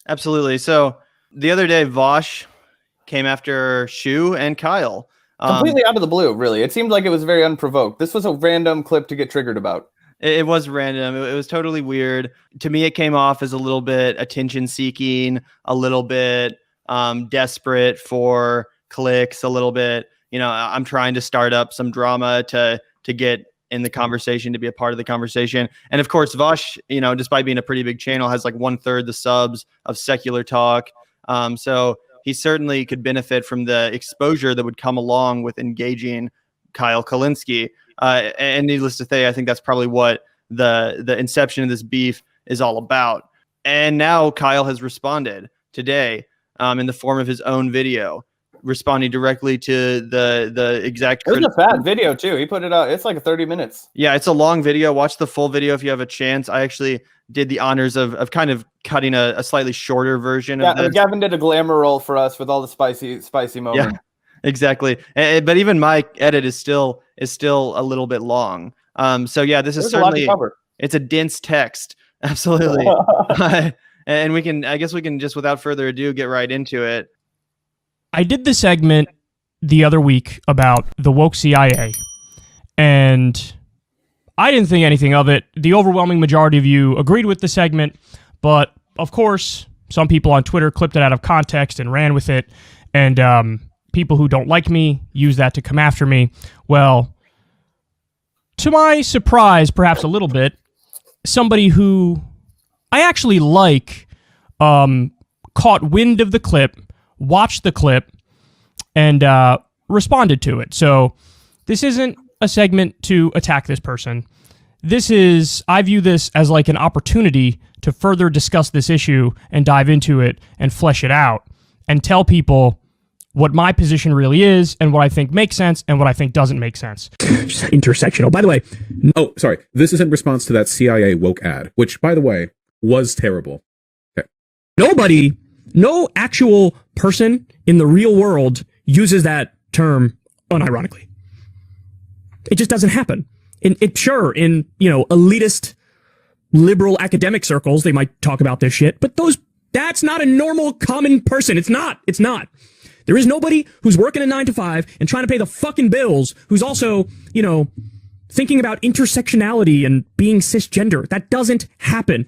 Absolutely. So the other day, Vaush came after Shu and Kyle. Completely out of the blue, really. It seemed like it was very unprovoked. This was a random clip to get triggered about. It was random. It was totally weird. To me, it came off as a little bit attention-seeking, a little bit desperate for clicks, a little bit. I'm trying to start up some drama to get in the conversation, to be a part of the conversation. And of course, Vaush, despite being a pretty big channel, has like 1/3 the subs of Secular Talk. So he certainly could benefit from the exposure that would come along with engaging Kyle Kulinski. And needless to say, I think that's probably what the inception of this beef is all about. And now Kyle has responded today in the form of his own video, responding directly to the exact. It was a fat video too. He put it out. It's like 30 minutes. Yeah, it's a long video. Watch the full video if you have a chance. I actually did the honors of kind of cutting a slightly shorter version of this. Gavin did a glamour roll for us with all the spicy moments. Yeah, exactly. But even my edit is still a little bit long. So yeah, this is certainly it's a dense text. Absolutely. And I guess we can just without further ado get right into it. I did the segment the other week about the woke CIA, and I didn't think anything of it. The overwhelming majority of you agreed with the segment, but of course, some people on Twitter clipped it out of context and ran with it, and people who don't like me use that to come after me. Well, to my surprise, perhaps a little bit, somebody who I actually like caught wind of the clip, watched the clip, and responded to it. So this isn't a segment to attack this person. I view this as like an opportunity to further discuss this issue and dive into it and flesh it out and tell people what my position really is and what I think makes sense and what I think doesn't make sense. Intersectional. By the way, oh, sorry. This is in response to that CIA woke ad, which, by the way, was terrible. Okay. No actual person in the real world uses that term unironically. It just doesn't happen. In elitist liberal academic circles, they might talk about this shit, but that's not a normal common person. It's not. There is nobody who's working a 9 to 5 and trying to pay the fucking bills who's also, thinking about intersectionality and being cisgender. That doesn't happen.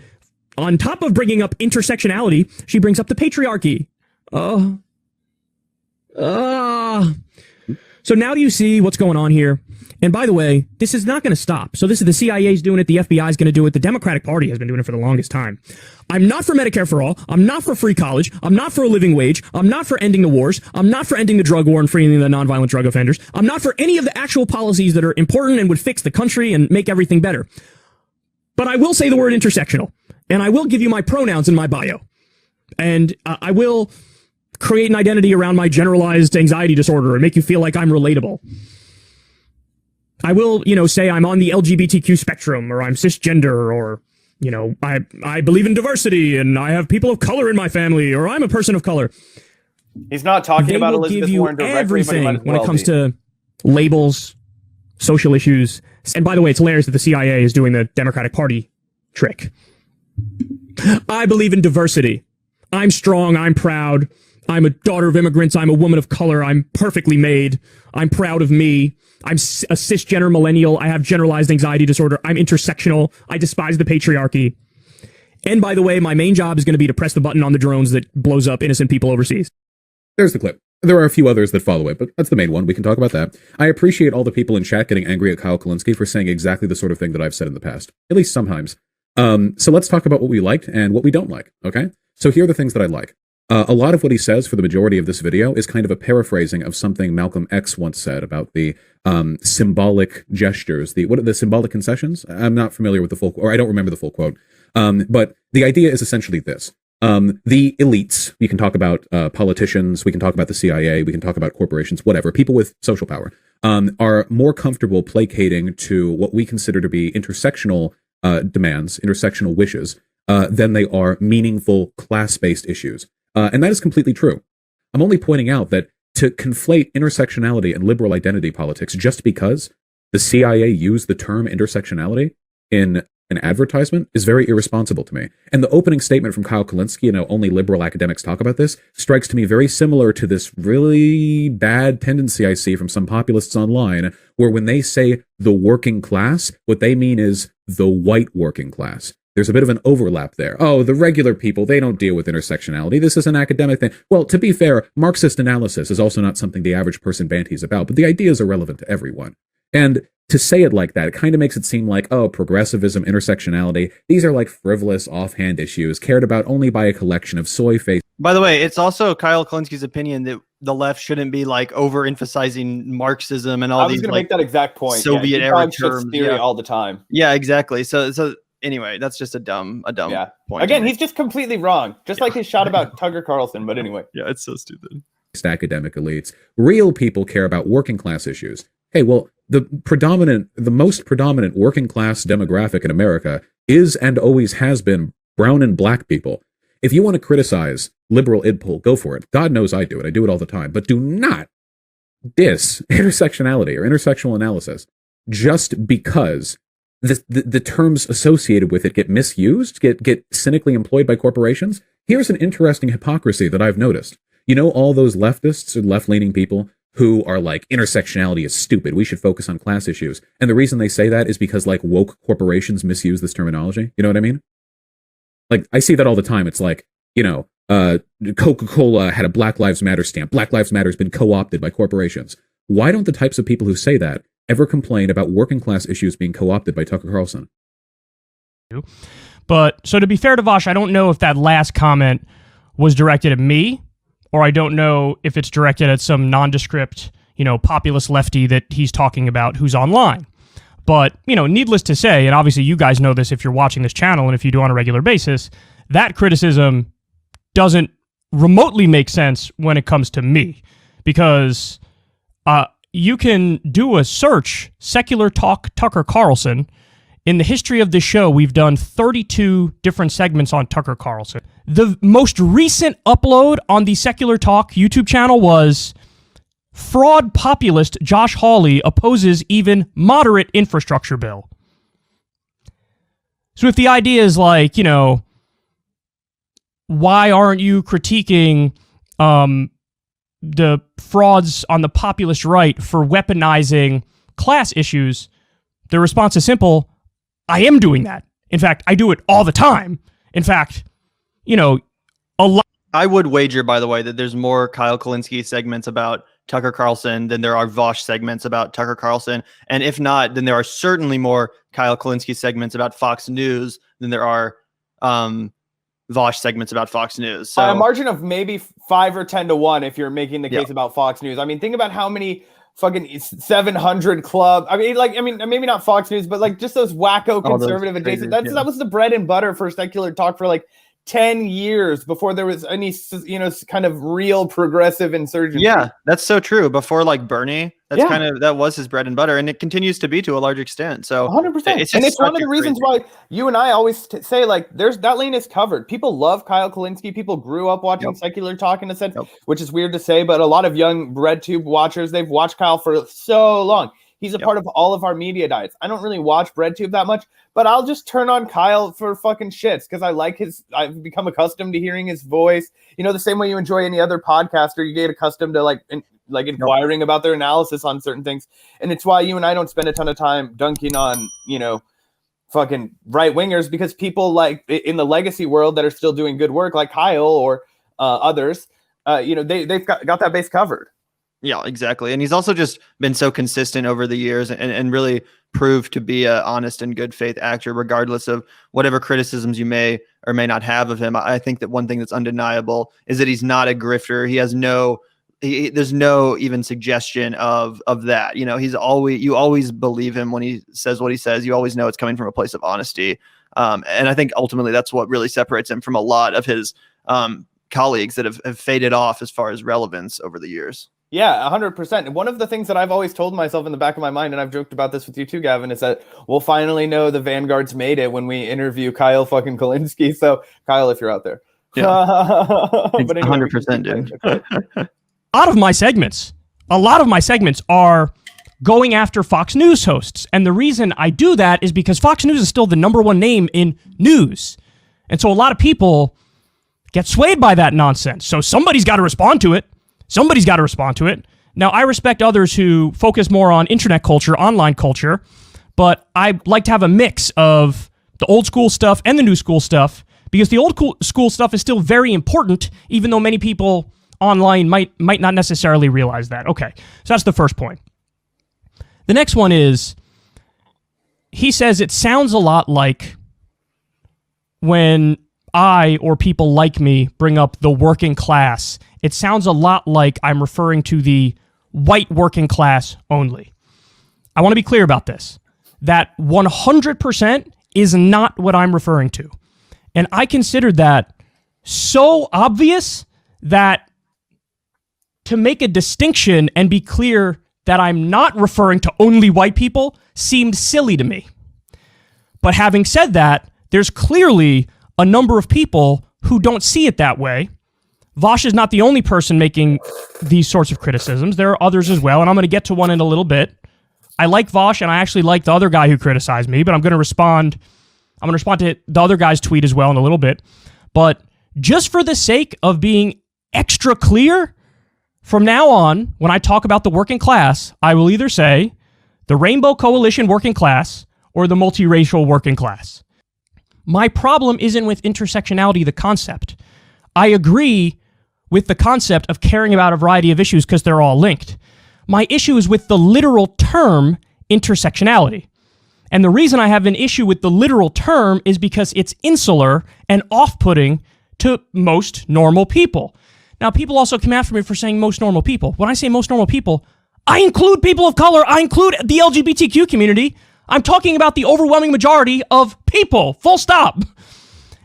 On top of bringing up intersectionality, she brings up the patriarchy. So now do you see what's going on here? And by the way, this is not going to stop. So this is the CIA's doing it. The FBI is going to do it. The Democratic Party has been doing it for the longest time. I'm not for Medicare for all. I'm not for free college. I'm not for a living wage. I'm not for ending the wars. I'm not for ending the drug war and freeing the nonviolent drug offenders. I'm not for any of the actual policies that are important and would fix the country and make everything better. But I will say the word intersectional. And I will give you my pronouns in my bio. And I will create an identity around my generalized anxiety disorder and make you feel like I'm relatable. I will, say I'm on the LGBTQ spectrum, or I'm cisgender, or, I believe in diversity and I have people of color in my family, or I'm a person of color. He's not talking about Elizabeth Warren directly, everything when it comes to labels, social issues. And by the way, it's hilarious that the CIA is doing the Democratic Party trick. I believe in diversity. I'm strong. I'm proud. I'm a daughter of immigrants. I'm a woman of color. I'm perfectly made. I'm proud of me. I'm a cisgender millennial. I have generalized anxiety disorder. I'm intersectional. I despise the patriarchy. And by the way, my main job is going to be to press the button on the drones that blows up innocent people overseas. There's the clip. There are a few others that follow it, but that's the main one. We can talk about that. I appreciate all the people in chat getting angry at Kyle Kulinski for saying exactly the sort of thing that I've said in the past, at least sometimes. So let's talk about what we liked and what we don't like, okay? So here are the things that I like. A lot of what he says for the majority of this video is kind of a paraphrasing of something Malcolm X once said about the symbolic gestures, the symbolic concessions. I'm not familiar with the full, or I don't remember the full quote. But the idea is essentially this. The elites, we can talk about politicians, we can talk about the CIA, we can talk about corporations, whatever, people with social power, are more comfortable placating to what we consider to be intersectional demands, intersectional wishes, than they are meaningful class-based issues. And that is completely true. I'm only pointing out that to conflate intersectionality and liberal identity politics just because the CIA used the term intersectionality in an advertisement is very irresponsible to me. And the opening statement from Kyle Kulinski, only liberal academics talk about this, strikes to me very similar to this really bad tendency I see from some populists online, where when they say the working class, what they mean is the white working class. There's a bit of an overlap there. Oh, the regular people, they don't deal with intersectionality. This is an academic thing. Well, to be fair, Marxist analysis is also not something the average person banties about, but the ideas are relevant to everyone. And to say it like that, it kind of makes it seem like, oh, progressivism, intersectionality, these are like frivolous, offhand issues cared about only by a collection of soy face. By the way, it's also Kyle Kulinski's opinion that the left shouldn't be like overemphasizing Marxism and all these. I was going to make that exact point. Soviet era terms theory all the time. Yeah, exactly. So anyway, that's just a dumb point. Again, he's just completely wrong. Just like his shot about Tucker Carlson. But anyway. Yeah, it's so stupid. Academic elites. Real people care about working class issues. Hey, well, the most predominant working class demographic in America is and always has been brown and black people. If you want to criticize liberal idpol, go for it. God knows I do it. I do it all the time. But do not diss intersectionality or intersectional analysis just because the terms associated with it get misused, get cynically employed by corporations. Here's an interesting hypocrisy that I've noticed. All those leftists or left-leaning people who are like, intersectionality is stupid, we should focus on class issues. And the reason they say that is because like woke corporations misuse this terminology. You know what I mean? Like, I see that all the time. It's like, Coca-Cola had a Black Lives Matter stamp. Black Lives Matter has been co-opted by corporations. Why don't the types of people who say that ever complain about working class issues being co-opted by Tucker Carlson? But so to be fair to Vaush, I don't know if that last comment was directed at me, or I don't know if it's directed at some nondescript, populist lefty that he's talking about who's online. But, needless to say, and obviously you guys know this if you're watching this channel and if you do on a regular basis, that criticism doesn't remotely make sense when it comes to me. Because you can do a search, Secular Talk Tucker Carlson. In the history of this show, we've done 32 different segments on Tucker Carlson. The most recent upload on the Secular Talk YouTube channel was fraud populist Josh Hawley opposes even moderate infrastructure bill. So if the idea is like, why aren't you critiquing the frauds on the populist right for weaponizing class issues, the response is simple. I am doing that. In fact, I do it all the time. In fact, a lot. I would wager, by the way, that there's more Kyle Kulinski segments about Tucker Carlson than there are Vaush segments about Tucker Carlson. And if not, then there are certainly more Kyle Kulinski segments about Fox News than there are Vaush segments about Fox News. So by a margin of maybe 5 or 10 to 1 if you're making the case about Fox News. I mean, think about how many fucking 700 Club. Maybe not Fox News, but like just those wacko conservative adjacent. That was the bread and butter for secular talk for like 10 years before there was any, kind of real progressive insurgency. Yeah, that's so true. Before like Bernie, that was his bread and butter, and it continues to be to a large extent. So 100%. And it's one of the reasons why you and I always say like, there's that lane is covered. People love Kyle Kulinski. People grew up watching secular talk in a sense, which is weird to say, but a lot of young RedTube watchers, they've watched Kyle for so long. He's a part of all of our media diets. I don't really watch BreadTube that much, but I'll just turn on Kyle for fucking shits because I've become accustomed to hearing his voice. The same way you enjoy any other podcaster, you get accustomed to inquiring about their analysis on certain things. And it's why you and I don't spend a ton of time dunking on, fucking right wingers, because people like in the legacy world that are still doing good work like Kyle or others, they've got that base covered. Yeah, exactly. And he's also just been so consistent over the years and really proved to be an honest and good faith actor, regardless of whatever criticisms you may or may not have of him. I think that one thing that's undeniable is that he's not a grifter. He has there's no even suggestion of that. You always believe him when he says what he says. You always know it's coming from a place of honesty. And I think ultimately that's what really separates him from a lot of his colleagues that have faded off as far as relevance over the years. Yeah, 100%. One of the things that I've always told myself in the back of my mind, and I've joked about this with you too, Gavin, is that we'll finally know the Vanguard's made it when we interview Kyle fucking Kulinski. So, Kyle, if you're out there. Yeah. But anyway, 100%, dude. A lot of my segments are going after Fox News hosts. And the reason I do that is because Fox News is still the number one name in news. And so a lot of people get swayed by that nonsense. So somebody's got to respond to it. Now, I respect others who focus more on internet culture, online culture, but I like to have a mix of the old school stuff and the new school stuff, because the old school stuff is still very important, even though many people online might not necessarily realize that. Okay, so that's the first point. The next one is, he says it sounds a lot like when I or people like me bring up the working class. It sounds a lot like I'm referring to the white working class only. I want to be clear about this. That 100% is not what I'm referring to. And I considered that so obvious that to make a distinction and be clear that I'm not referring to only white people seemed silly to me. But having said that, there's clearly a number of people who don't see it that way. Vaush is not the only person making these sorts of criticisms. There are others as well, and I'm going to get to one in a little bit. I like Vaush, and I actually like the other guy who criticized me, but I'm going to respond to the other guy's tweet as well in a little bit. But just for the sake of being extra clear, from now on, when I talk about the working class, I will either say the Rainbow Coalition working class or the multiracial working class. My problem isn't with intersectionality, the concept. I agree with the concept of caring about a variety of issues because they're all linked. My issue is with the literal term intersectionality. And the reason I have an issue with the literal term is because it's insular and off-putting to most normal people. Now, people also come after me for saying most normal people. When I say most normal people, I include people of color. I include the LGBTQ community. I'm talking about the overwhelming majority of people, full stop.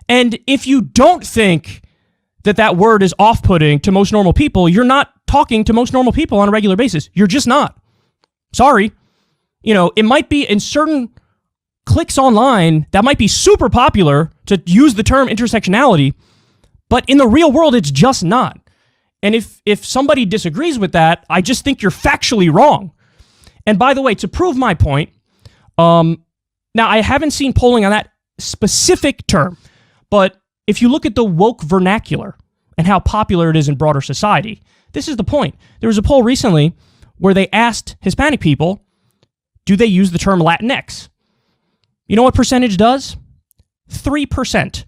And if you don't think that word is off-putting to most normal people, you're not talking to most normal people on a regular basis. You're just not. Sorry. You know, it might be in certain cliques online that might be super popular to use the term intersectionality, but in the real world, it's just not. And if somebody disagrees with that, I just think you're factually wrong. And by the way, to prove my point, now I haven't seen polling on that specific term, but if you look at the woke vernacular and how popular it is in broader society, this is the point. There was a poll recently where they asked Hispanic people, do they use the term Latinx? You know what percentage does? 3%.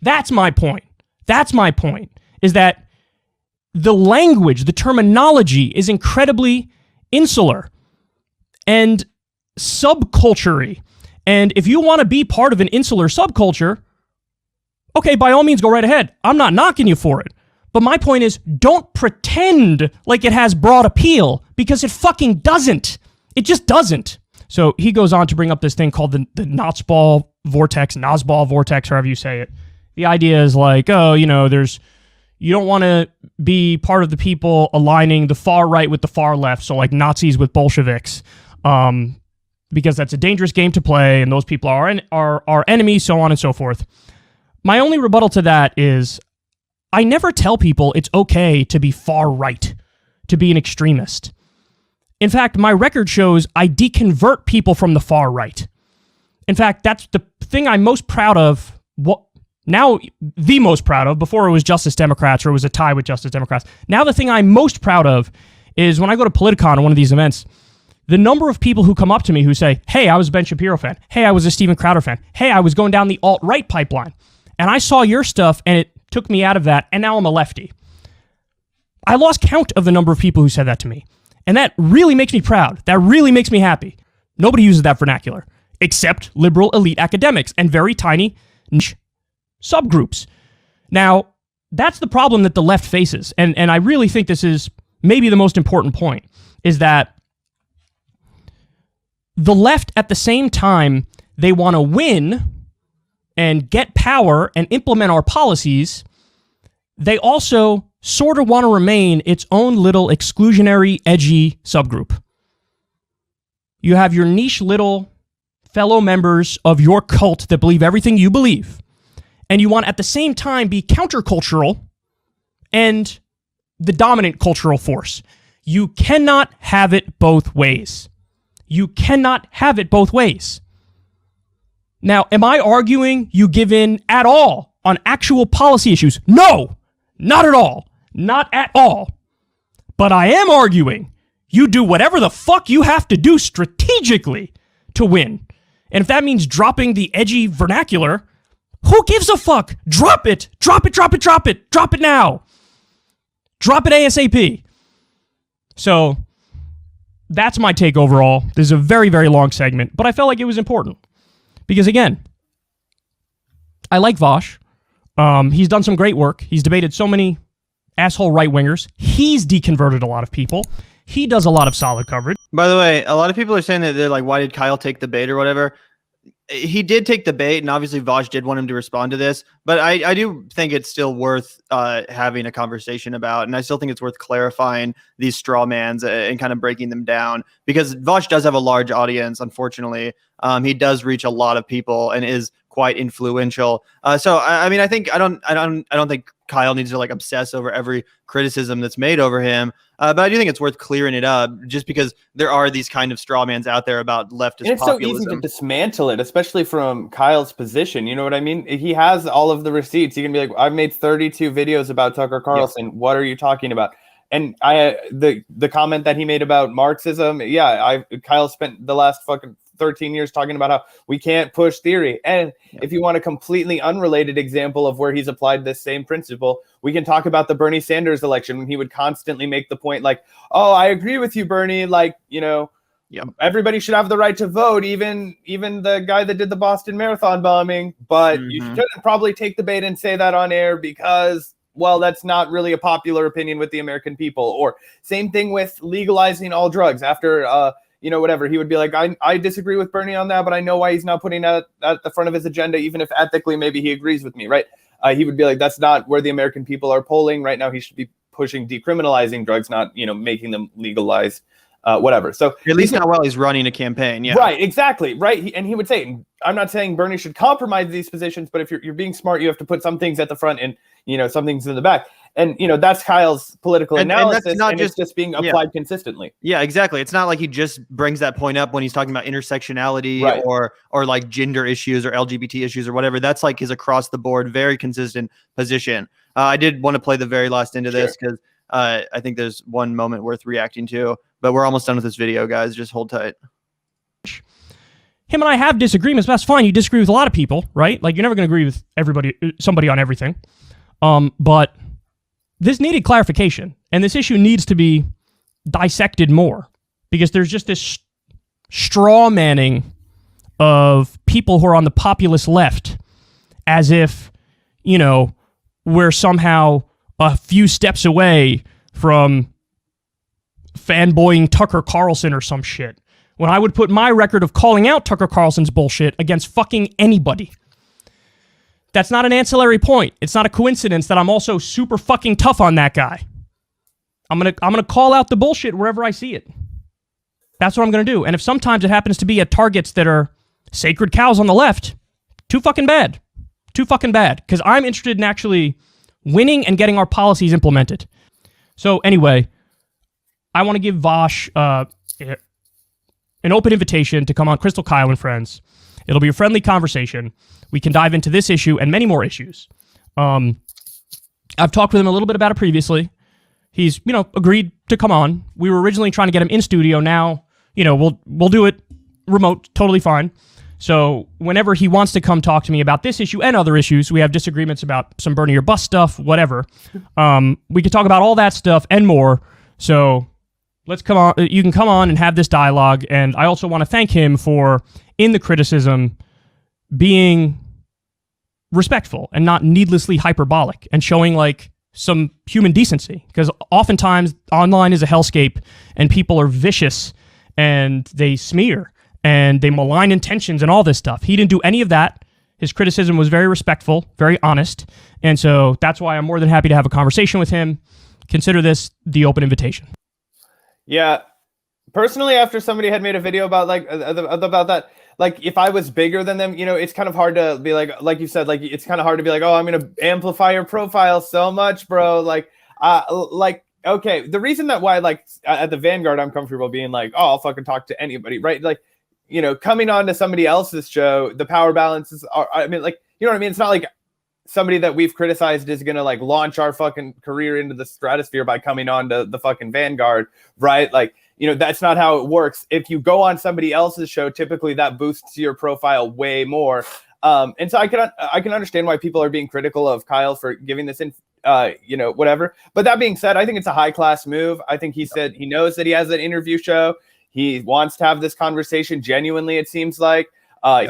That's my point. Is that the language, the terminology is incredibly insular and subculture-y. And if you want to be part of an insular subculture, okay, by all means, go right ahead. I'm not knocking you for it. But my point is, don't pretend like it has broad appeal, because it fucking doesn't. It just doesn't. So he goes on to bring up this thing called the Nazball vortex, however you say it. The idea is like, oh, you know, you don't want to be part of the people aligning the far right with the far left, so like Nazis with Bolsheviks, because that's a dangerous game to play, and those people are our enemies, so on and so forth. My only rebuttal to that is, I never tell people it's okay to be far right, to be an extremist. In fact, my record shows I deconvert people from the far right. In fact, that's the thing I'm most proud of. The most proud of, before it was Justice Democrats or it was a tie with Justice Democrats. Now the thing I'm most proud of is when I go to Politicon or one of these events, the number of people who come up to me who say, hey, I was a Ben Shapiro fan. Hey, I was a Steven Crowder fan. Hey, I was going down the alt-right pipeline. And I saw your stuff and it took me out of that, and now I'm a lefty. I lost count of the number of people who said that to me. And that really makes me proud. That really makes me happy. Nobody uses that vernacular, except liberal elite academics and very tiny niche subgroups. Now, that's the problem that the left faces. And I really think this is maybe the most important point, is that the left, at the same time, they want to win and get power and implement our policies, they also sort of want to remain its own little exclusionary, edgy subgroup. You have your niche little fellow members of your cult that believe everything you believe, and you want at the same time be countercultural and the dominant cultural force. You cannot have it both ways. You cannot have it both ways. Now, am I arguing you give in at all on actual policy issues? No, not at all. Not at all. But I am arguing you do whatever the fuck you have to do strategically to win. And if that means dropping the edgy vernacular, who gives a fuck? Drop it. Drop it, drop it, drop it. Drop it now. Drop it ASAP. So that's my take overall. This is a very, very long segment, but I felt like it was important. Because again, I like Vaush. He's done some great work. He's debated so many asshole right-wingers. He's deconverted a lot of people. He does a lot of solid coverage. By the way, a lot of people are saying that they're like, why did Kyle take the bait or whatever? He did take the bait, and obviously Vaush did want him to respond to this, but I do think it's still worth having a conversation about, and I still think it's worth clarifying these strawmans and kind of breaking them down, because Vaush does have a large audience, unfortunately. He does reach a lot of people and is quite influential. So I mean, I don't think Kyle needs to like obsess over every criticism that's made over him. But I do think it's worth clearing it up, just because there are these kind of strawmans out there about leftist and it's populism. so easy to dismantle it, especially from Kyle's position. You know what I mean? He has all of the receipts. He can be like, I've made 32 videos about Tucker Carlson. Yep. What are you talking about? And the comment that he made about Marxism, Kyle spent the last fucking 13 years talking about how we can't push theory. And if you want a completely unrelated example of where he's applied this same principle, we can talk about the Bernie Sanders election, when he would constantly make the point like, oh, I agree with you, Bernie. Like, you know, everybody should have the right to vote, even the guy that did the Boston Marathon bombing. But you shouldn't probably take the bait and say that on air because, well, that's not really a popular opinion with the American people. Or same thing with legalizing all drugs after, whatever. He would be like, I disagree with Bernie on that, but I know why he's not putting that at the front of his agenda, even if ethically maybe he agrees with me, right? He would be like, that's not where the American people are polling right now. He should be pushing decriminalizing drugs, not, making them legalized, whatever. So at least not while he's running a campaign. Yeah, right. Exactly. Right. And he would say, I'm not saying Bernie should compromise these positions, but if you're being smart, you have to put some things at the front and, some things in the back. And, that's Kyle's political analysis, and, that's not just being applied consistently. Yeah, exactly. It's not like he just brings that point up when he's talking about intersectionality or like gender issues or LGBT issues or whatever. That's like his across the board, very consistent position. I did want to play the very last end of this because I think there's one moment worth reacting to, but we're almost done with this video, guys. Just hold tight. Him and I have disagreements, but that's fine. You disagree with a lot of people, right? Like, you're never going to agree with somebody on everything. But this needed clarification, and this issue needs to be dissected more, because there's just this straw manning of people who are on the populist left as if, we're somehow a few steps away from fanboying Tucker Carlson or some shit, when I would put my record of calling out Tucker Carlson's bullshit against fucking anybody. That's not an ancillary point. It's not a coincidence that I'm also super fucking tough on that guy. I'm gonna call out the bullshit wherever I see it. That's what I'm gonna do. And if sometimes it happens to be at targets that are sacred cows on the left, too fucking bad. Too fucking bad. Because I'm interested in actually winning and getting our policies implemented. So anyway, I want to give Vaush an open invitation to come on Krystal, Kyle, and Friends. It'll be a friendly conversation. We can dive into this issue and many more issues. I've talked with him a little bit about it previously. He's, agreed to come on. We were originally trying to get him in studio. Now, we'll do it remote, totally fine. So whenever he wants to come talk to me about this issue and other issues, we have disagreements about some Bernie or bust stuff, whatever. We can talk about all that stuff and more. So let's come on. You can come on and have this dialogue. And I also want to thank him for, in the criticism, being respectful and not needlessly hyperbolic and showing like some human decency, because oftentimes online is a hellscape and people are vicious and they smear and they malign intentions and all this stuff. He didn't do any of that. His criticism was very respectful, very honest. And so that's why I'm more than happy to have a conversation with him. Consider this the open invitation. Yeah. Personally, after somebody had made a video about about that, like if I was bigger than them, it's kind of hard to be like you said, like it's kind of hard to be like, oh, I'm going to amplify your profile so much, bro. Like like, okay, the reason that why, like, at the Vanguard, I'm comfortable being like, oh, I'll fucking talk to anybody, right? Like, you know, coming on to somebody else's show, the power balances are, I mean, like, you know what I mean? It's not like somebody that we've criticized is going to like launch our fucking career into the stratosphere by coming on to the fucking Vanguard, right? Like, you know, that's not how it works. If you go on somebody else's show, typically that boosts your profile way more. And so I can understand why people are being critical of Kyle for giving this in, you know, whatever. But that being said, I think it's a high class move. I think he said he knows that he has an interview show. He wants to have this conversation genuinely, it seems like.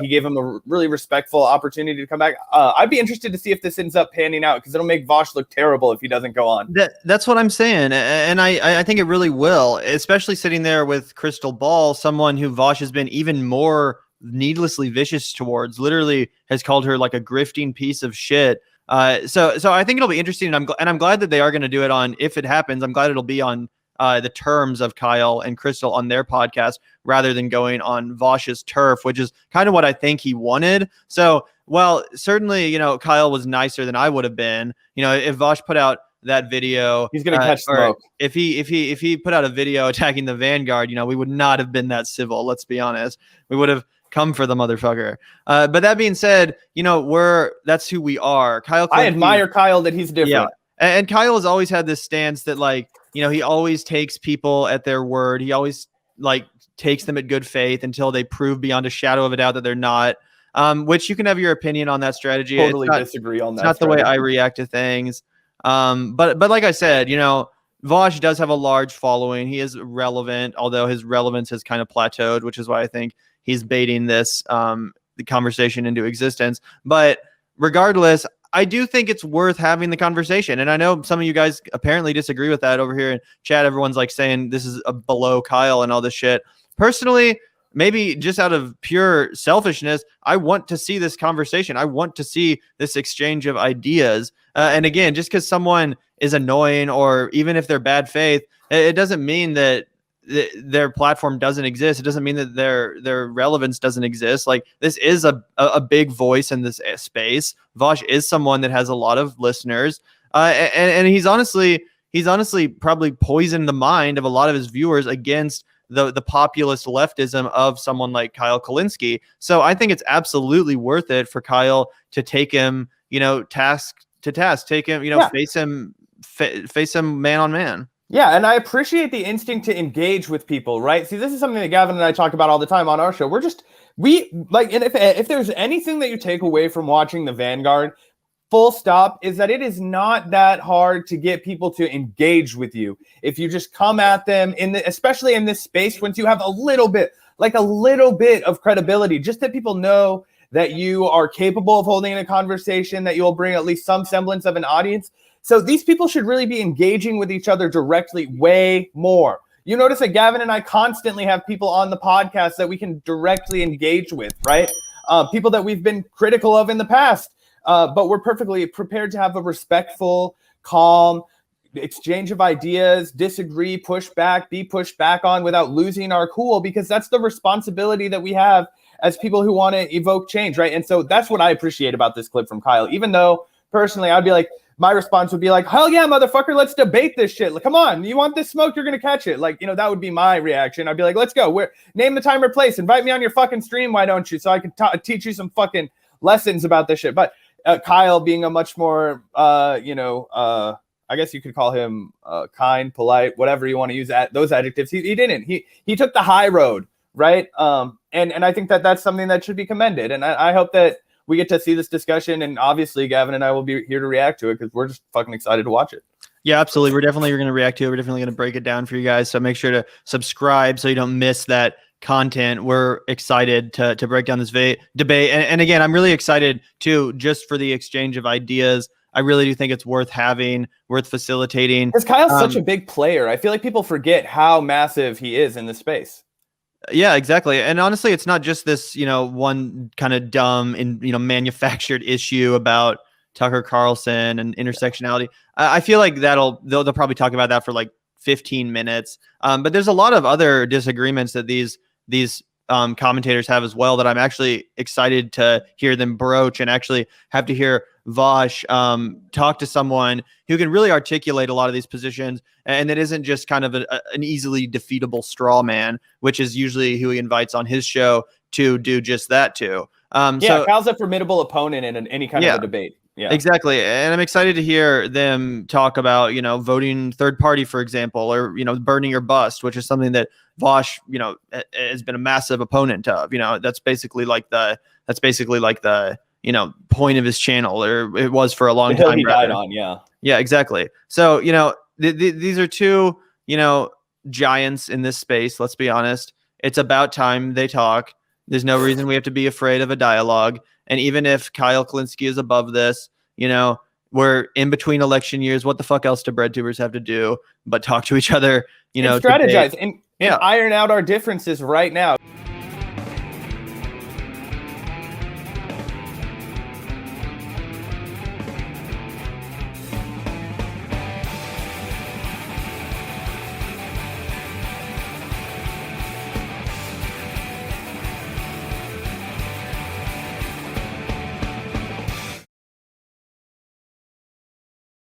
He gave him a really respectful opportunity to come back. I'd be interested to see if this ends up panning out, because it'll make Vaush look terrible if he doesn't go on. That's what I'm saying. And I think it really will, especially sitting there with Krystal Ball, someone who Vaush has been even more needlessly vicious towards, literally has called her like a grifting piece of shit. So I think it'll be interesting. And I'm glad that they are going to do it on, if it happens, I'm glad it'll be on the terms of Kyle and Krystal on their podcast rather than going on Vaush's turf, which is kind of what I think he wanted. So, well, certainly, you know, Kyle was nicer than I would have been. You know, if Vaush put out that video, he's going to catch smoke. If he put out a video attacking the Vanguard, you know, we would not have been that civil. Let's be honest. We would have come for the motherfucker. But that being said, you know, that's who we are. Kyle. I admire Kyle that he's different. Yeah. And Kyle has always had this stance that, like, you know, he always takes people at their word. He always like takes them at good faith until they prove beyond a shadow of a doubt that they're not. Which you can have your opinion on that strategy. Totally disagree on that. It's not the way I react to things. But like I said, you know, Vaush does have a large following. He is relevant, although his relevance has kind of plateaued, which is why I think he's baiting this the conversation into existence. But regardless, I do think it's worth having the conversation. And I know some of you guys apparently disagree with that over here in chat. Everyone's like saying this is a below Kyle and all this shit. Personally, maybe just out of pure selfishness, I want to see this conversation. I want to see this exchange of ideas. And again, just because someone is annoying, or even if they're bad faith, it doesn't mean that their platform doesn't exist. It doesn't mean that their relevance doesn't exist. Like, this is a big voice in this space. Vaush is someone that has a lot of listeners, and he's honestly probably poisoned the mind of a lot of his viewers against the populist leftism of someone like Kyle Kulinski. So I think it's absolutely worth it for Kyle to take him, you know, task to task, take him, you know, face him man on man. Yeah, and I appreciate the instinct to engage with people, right? See, this is something that Gavin and I talk about all the time on our show. And if there's anything that you take away from watching the Vanguard, full stop, is that it is not that hard to get people to engage with you. If you just come at them, especially in this space, once you have a little bit of credibility, just that people know that you are capable of holding a conversation, that you'll bring at least some semblance of an audience. So these people should really be engaging with each other directly way more. You notice that Gavin and I constantly have people on the podcast that we can directly engage with, right? People that we've been critical of in the past, but we're perfectly prepared to have a respectful, calm exchange of ideas, disagree, push back, be pushed back on without losing our cool, because that's the responsibility that we have as people who want to evoke change, right? And so that's what I appreciate about this clip from Kyle, even though personally I'd be like, my response would be like, hell yeah, motherfucker, let's debate this shit. Like, come on, you want this smoke, you're going to catch it. Like, you know, that would be my reaction. I'd be like, let's go. Name the time or place. Invite me on your fucking stream, why don't you? So I can teach you some fucking lessons about this shit. But Kyle being a much more, I guess you could call him kind, polite, whatever you want to use those adjectives. He didn't. He took the high road, right? And I think that that's something that should be commended. And I hope that we get to see this discussion, and obviously Gavin and I will be here to react to it because we're just fucking excited to watch it. Yeah, absolutely. We're going to react to it. We're definitely going to break it down for you guys. So make sure to subscribe so you don't miss that content. We're excited to break down this debate. And again, I'm really excited too, just for the exchange of ideas. I really do think it's worth having, worth facilitating. Because Kyle's such a big player. I feel like people forget how massive he is in this space. Yeah, exactly. And honestly, it's not just this, you know, one kind of dumb and, you know, manufactured issue about Tucker Carlson and intersectionality. I feel like they'll probably talk about that for like 15 minutes. But there's a lot of other disagreements that these commentators have as well that I'm actually excited to hear them broach, and actually have to hear Vaush talk to someone who can really articulate a lot of these positions, and that isn't just kind of an easily defeatable straw man, which is usually who he invites on his show to do just that too. So Kyle's a formidable opponent in any kind of a debate. Yeah, exactly. And I'm excited to hear them talk about, voting third party, for example, or, burning your bust, which is something that Vaush, has been a massive opponent of. That's basically like the point of his channel, or it was for a long time. He died on. Yeah, exactly. So, these are two, giants in this space. Let's be honest. It's about time they talk. There's no reason we have to be afraid of a dialogue. And even if Kyle Kulinski is above this, we're in between election years. What the fuck else do breadtubers have to do but talk to each other, and strategize and iron out our differences right now.